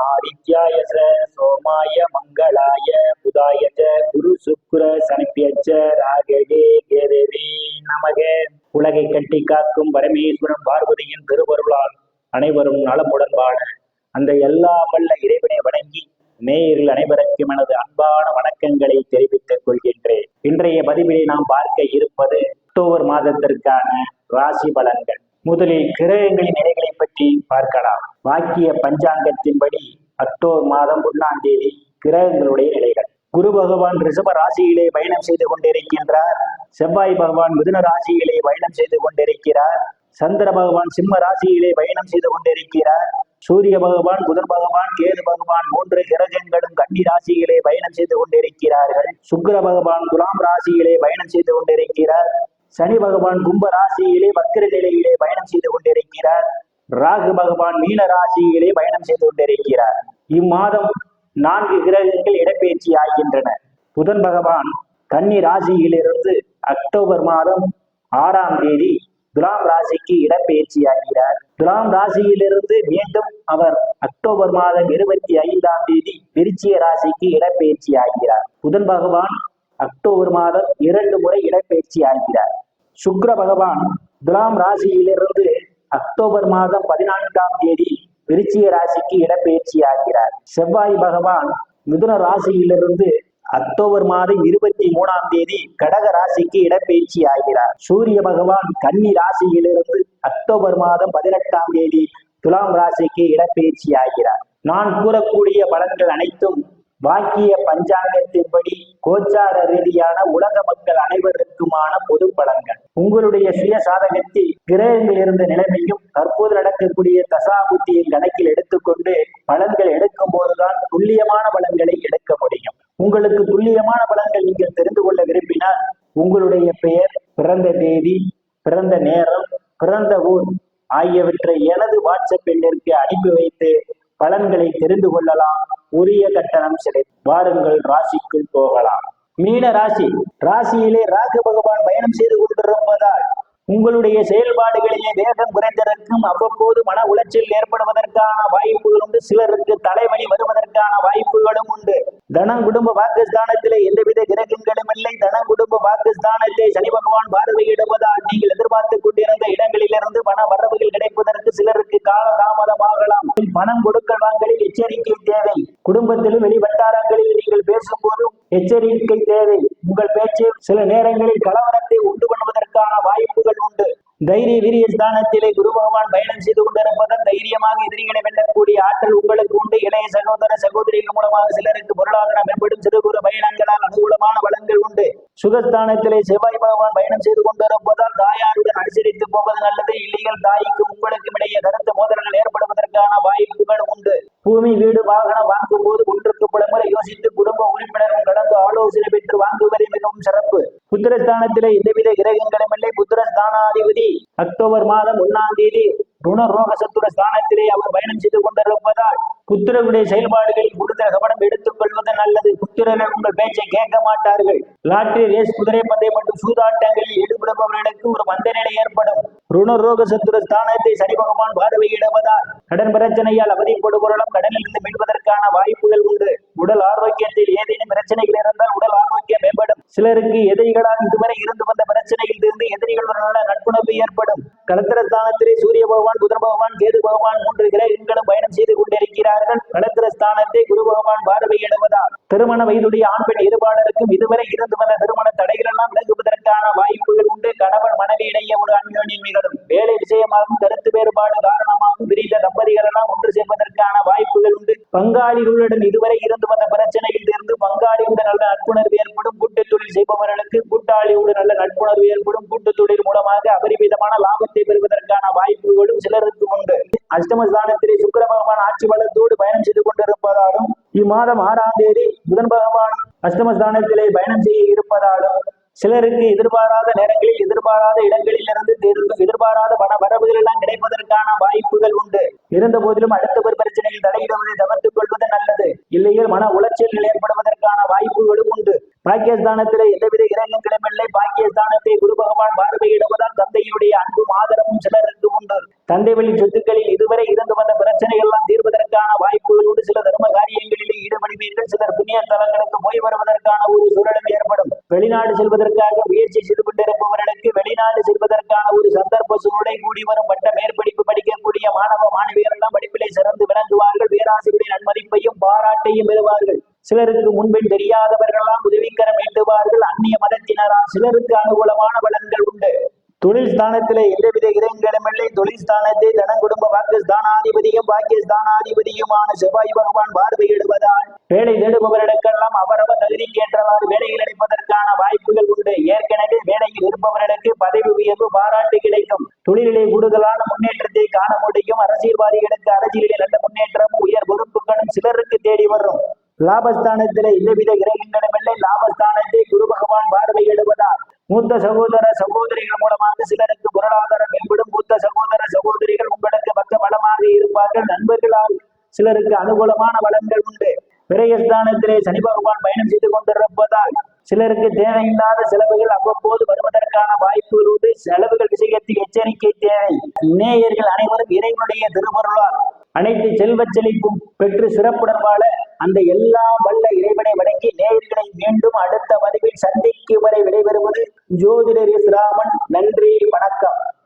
ஆதித்யாய சோமாய மங்களாய புதாய குரு சுக்ர சனிப்பியச்ச ராகவே கேதவே நமக. உலகை கட்டி காக்கும் பரமேஸ்வரன் பார்வதியின் திருவருளால் அனைவரும் நலமுடன் வாழ அந்த எல்லாம் வல்ல இறைவனை வணங்கி நேயர்கள் அனைவருக்கும் எனது அன்பான வணக்கங்களை தெரிவித்துக் கொள்கின்றேன். இன்றைய பதிவிலே நாம் பார்க்க இருப்பது அக்டோபர் மாதத்திற்கான ராசி பலன்கள். முதலில் கிரகங்களின் நிலைகளை பற்றி பார்க்கலாம். வாக்கிய பஞ்சாங்கத்தின்படி அக்டோபர் மாதம் 1ஆம் தேதி கிரகங்களுடைய நிலைகள். குரு பகவான் ரிஷப ராசியிலே பயணம் செய்து கொண்டிருக்கின்றார். செவ்வாய் பகவான் மிதுன ராசியிலே பயணம் செய்து கொண்டிருக்கிறார். சந்திர பகவான் சிம்ம ராசியிலே பயணம் செய்து கொண்டிருக்கிறார். சூரிய பகவான், புதன் பகவான், கேது பகவான் 3 கிரகங்களும் கன்னி ராசியிலே பயணம் செய்து கொண்டிருக்கிறார்கள். சுக்கிர பகவான் துலாம் ராசியிலே பயணம் செய்து கொண்டிருக்கிறார். சனி பகவான் கும்ப ராசியிலே வக்கிர நிலையிலே பயணம் செய்து கொண்டிருக்கிறார். ராகு பகவான் மீன ராசியிலே பயணம் செய்து கொண்டிருக்கிறார். இம்மாதம் 4 கிரகங்கள் இடப்பெயர்ச்சி ஆகின்றன. புதன் பகவான் கன்னி ராசியிலிருந்து அக்டோபர் மாதம் 6ஆம் தேதி துலாம் ராசிக்கு இடப்பெயர்ச்சி ஆகிறார். துலாம் ராசியிலிருந்து மீண்டும் அவர் அக்டோபர் மாதம் 25ஆம் தேதி விருச்சிக ராசிக்கு இடப்பெயர்ச்சி ஆகிறார். புதன் பகவான் அக்டோபர் மாதம் 2 முறை இடப்பெயர்ச்சி ஆகிறார். சுக்கிர பகவான் துலாம் ராசியிலிருந்து அக்டோபர் மாதம் 14ஆம் தேதி விருச்சிக ராசிக்கு இடப்பெயர்ச்சி ஆகிறார். செவ்வாய் பகவான் மிதுன ராசியிலிருந்து அக்டோபர் மாதம் 23ஆம் தேதி கடக ராசிக்கு இடப்பெயர்ச்சி ஆகிறார். சூரிய பகவான் கன்னி ராசியிலிருந்து அக்டோபர் மாதம் 18ஆம் தேதி துலாம் ராசிக்கு இடப்பெயர்ச்சி ஆகிறார். நான் கூறக்கூடிய பலன்கள் அனைத்தும் வாக்கிய பஞ்சாங்கத்தின்படி கோச்சார ரீதியான உலக மக்கள் அனைவருக்குமான பொது பலன்கள். உங்களுடைய சுய சாதகத்தில் கிரகங்கள் இருந்த நிலைமையும் தற்போது நடக்கக்கூடிய தசாபுத்தியின் கணக்கில் எடுத்துக்கொண்டு பலன்கள் எடுக்கும் போதுதான் துல்லியமான பலன்களை எடுக்க முடியும். உங்களுக்கு துல்லியமான பலன்கள் நீங்கள் தெரிந்து கொள்ள விரும்பினால் உங்களுடைய பெயர், பிறந்த தேதி, பிறந்த நேரம், பிறந்த ஊர் ஆகியவற்றை எனது வாட்ஸ்அப் எண்ணிற்கு அனுப்பி வைத்து பலன்களை தெரிந்து கொள்ளலாம். உரிய கட்டணம் செலுத்தி வாருங்கள் ராசிக்குள் போகலாம். மீன ராசி. ராசியிலே ராகு பகவான் பயணம் செய்து கொண்டிருப்பதால் உங்களுடைய செயல்பாடுகளிலே வேகம் குறைந்திருக்கும். அவ்வப்போது மன உளைச்சல் ஏற்படுவதற்கான வாய்ப்புகள் உண்டு. சிலருக்கு தலைவலி வருவதற்கான வாய்ப்புகளும் உண்டு. தனம் குடும்ப பாகிஸ்தானத்திலே எந்தவித கிரகங்களும் இல்லை. தனம் குடும்ப பாகிஸ்தானத்தை சனி பகவான் பார்வையிடுவதால் நீங்கள் எதிர்பார்த்துக் கொண்டிருந்த இடங்களிலிருந்து பண வரவுகள் கிடைப்பதற்கு சிலருக்கு கால தாமதமாகலாம். பணம் கொடுக்கல் வாங்கலில் எச்சரிக்கை தேவை. குடும்பத்திலும் வெளி வட்டாரங்களில் நீங்கள் பேசும்போது எச்சரிக்கை தேவை. உங்கள் பேச்சில் சில நேரங்களில் கலவரத்தை உண்டு பண்ணுவதற்கான வாய்ப்புகள் உண்டு. தைரிய வீரிய ஸ்தானத்திலே குரு பகவான் பயணம் செய்து கொண்டிருப்பதால் தைரியமாக எதிரிகளை வெல்லக்கூடிய ஆற்றல் உங்களுக்கு உண்டு. இளைய சகோதர சகோதரிகள் மூலமாக சிலருக்கு பொருளாதார மேம்படும். சிறு குறு பயணங்களால் அனுகூலமான வளங்கள் உண்டு. சுகஸ்தானத்திலே செவ்வாய் பகவான் பயணம் செய்து கொண்டிருப்பதால் தாயாருடன் அனுசரித்து போவது நல்லது. இல்லையில் தாய்க்கும் உங்களுக்கும் இடையே கருத்து மோதல்கள் ஏற்படுவதற்கான வாய்ப்புகள் உண்டு. பூமி, வீடு, வாகனம் வாங்கும் போது ஒன்றுக்கு பல முறை யோசித்து குடும்ப உறுப்பினரும் கடந்து ஆலோசனை பெற்று வாங்குவதே மிகவும் சிறப்பு. புத்திரஸ்தானத்திலே எந்தவித கிரகங்களும் இல்லை. புத்திரஸ்தானாதிபதி அக்டோபர் மாதம் 1ஆம் தேதி ருணரோக சத்துர ஸ்தானத்திலே அவர் பயணம் செய்து கொண்டிருப்பதால் புத்திரருடைய செயல்பாடுகளில் கூடுதல் கவனம் எடுத்துக் கொள்வது நல்லது. புத்திரர்கள் உங்கள் பேச்சை கேட்க மாட்டார்கள். லாட்டரி, ரேஸ், குதிரை பந்தயம் மற்றும் சூதாட்டங்களில் ஈடுபடுபவர்களுக்கு ஒரு மந்த நிலை ஏற்படும். ருணரோக சத்துர ஸ்தானத்தை சனி பகவான் பார்வையிடுவதால் கடன் பிரச்சனையால் அவதிப்படுபவர்களும் கடனில் இருந்து மீள்வதற்கான வாய்ப்புகள் உண்டு. உடல் ஆரோக்கியத்தில் ஏதேனும் பிரச்சனைகள் இருந்தால் உடல் ஆரோக்கியம் மேம்படும். சிலருக்கு எதிரிகளால் இதுவரை இருந்து வந்த பிரச்சனையில் இருந்து எதிரிகளுடனான நட்புணர்வு ஏற்படும். களத்திரஸ்தானத்திலே சூரிய பகவான், புதன் பகவான், கேது பகவான் 3 கிரகங்களும் பயணம் செய்து கொண்டிருக்கிறார்கள். களத்திரஸ்தானத்தை குரு பகவான் பார்வையிடுவதால் திருமண வயதுடைய ஆண் பெண் இருபாலருக்கும் இதுவரை இருந்து வந்த திருமண தடைகள் எல்லாம் விலகுவதற்கான வாய்ப்புகள் உண்டு. கணவன் மனைவி இடையே ஒரு அந்யோன்யம் நிகழும். வேலை விஷயமாகவும் கருத்து வேறுபாடு காரணமாகவும் பிரிந்த தம்பதிகள் எல்லாம் ஒன்று சேர்வதற்கான வாய்ப்புகள் உண்டு. பங்காளிகளுடன் இதுவரை இருந்து வந்த பிரச்சனையில் இருந்து பங்காளியுடன் நல்ல நட்புணர்வு ஏற்படும். கூட்டு தொழில் செய்பவர்களுக்கு கூட்டாளியுடன் நல்ல நட்புணர்வு ஏற்படும். கூட்டு தொழில் மூலமாக அபரிமிதமான லாபத்தை பெறுவதற்கான வாய்ப்புகளும் சிலருக்கு உண்டு. அஷ்டமஸ்தானத்திலே சுக்கிர பகவான் ஆட்சி பலத்தோடு பயணம் செய்து கொண்டிருப்பதாலும் இம்மாதம் 6ஆம் தேதி புதன் பகவான் அஷ்டமஸ்தானத்திலே பயணம் செய்ய இருப்பதாலும் சிலருக்கு எதிர்பாராத நேரங்களில் எதிர்பாராத இடங்களில் இருந்து எதிர்பாராத பண வரவுகள் எல்லாம் கிடைப்பதற்கான வாய்ப்புகள் உண்டு. இருந்த போதிலும் அடுத்தவர் பிரச்சனையில் தலையிடுவதை தவிர்த்துக் கொள்வது நல்லது. இல்லையில் மன உளைச்சல்கள் ஏற்படுவதற்கான வாய்ப்புகளும் உண்டு. பாக்கியஸ்தானத்திலே எந்தவித கிரகங்களும் இல்லை. பாக்கியஸ்தானத்தை குரு பகவான் பார்வையிடுவதால் தந்தையுடைய அன்பும் ஆதரவும் சிலருக்கு உண்டு. தந்தை வழி சொத்துக்களில் இதுவரை இருந்து வந்த பிரச்சனை எல்லாம் தீர்வதற்கான வாய்ப்புகள் உண்டு. வெளிநாடு செல்வதற்காக முயற்சி செய்து கொண்டிருப்பவர்களுக்கு வெளிநாடு செல்வதற்கான ஒரு சந்தர்ப்ப சூழலை கூடி வரும். பட்ட மேற்படிப்பு படிக்கக்கூடிய மாணவ மாணவியர் எல்லாம் படிப்பிலே சிறந்து விளங்குவார்கள். பேராசிரியரின் நன்மதிப்பையும் பாராட்டையும் பெறுவார்கள். சிலருக்கு முன்பின் தெரியாதவர்களெல்லாம் உதவிக்கரம் நீட்டுவார்கள். அந்நிய மதத்தினரால் சிலருக்கு அனுகூலமான பலன்கள் உண்டு. தொழில் ஸ்தானத்திலே எந்தவித இறைங்களிடமில்லை. தொழில் ஸ்தானத்தை தனம் குடும்ப வாக்குஸ்தானாதிபதியும் பாக்கியஸ்தானாதிபதியுமான செவ்வாய் பகவான் பார்வையிடுவதால் வேலை தேடுபவர்களுக்கெல்லாம் அவரவர் தகுதிக்கு ஏற்றவாறு வேலைகள் அளிப்பதற்கான வாய்ப்புகள் உண்டு. ஏற்கனவே வேலையில் இருப்பவர்களுக்கு பதவி உயர்வு பாராட்டு கிடைக்கும். தொழிலிலே கூடுதலான முன்னேற்றத்தை காண முடியும். அரசியல்வாதிகளுக்கு அரசியலிலே நல்ல முன்னேற்றமும் உயர் பொறுப்புகளும் சிலருக்கு தேடி வரும். லாபஸ்தானத்திலே எந்தவித கிரகங்களிடமில்லை. லாபஸ்தானத்தை குரு பகவான் பார்வையிடுவதால் மூத்த சகோதர சகோதரிகள் மூலமாக சிலருக்கு பொருளாதாரம் மேம்படும். மூத்த சகோதர சகோதரிகள் உங்களுக்கு பக்க பலமாக இருப்பார்கள். நண்பர்களால் சிலருக்கு அனுகூலமான பலன்கள் உண்டு. விரயஸ்தானத்திலே சனி பகவான் பயணம் செய்து கொண்டிருப்பதால் சிலருக்கு தேவையில்லாத செலவுகள் அவ்வப்போது வருவதற்கான வாய்ப்புகள் உண்டு. செலவுகள் விஷயத்தில் எச்சரிக்கை தேவை. நேயர்கள் அனைவரும் இறைவனுடைய திருவருளால் அனைத்து செல்வ செழிப்பும் பெற்று சிறப்புடன் வாழ அந்த எல்லாம் வல்ல இறைவனை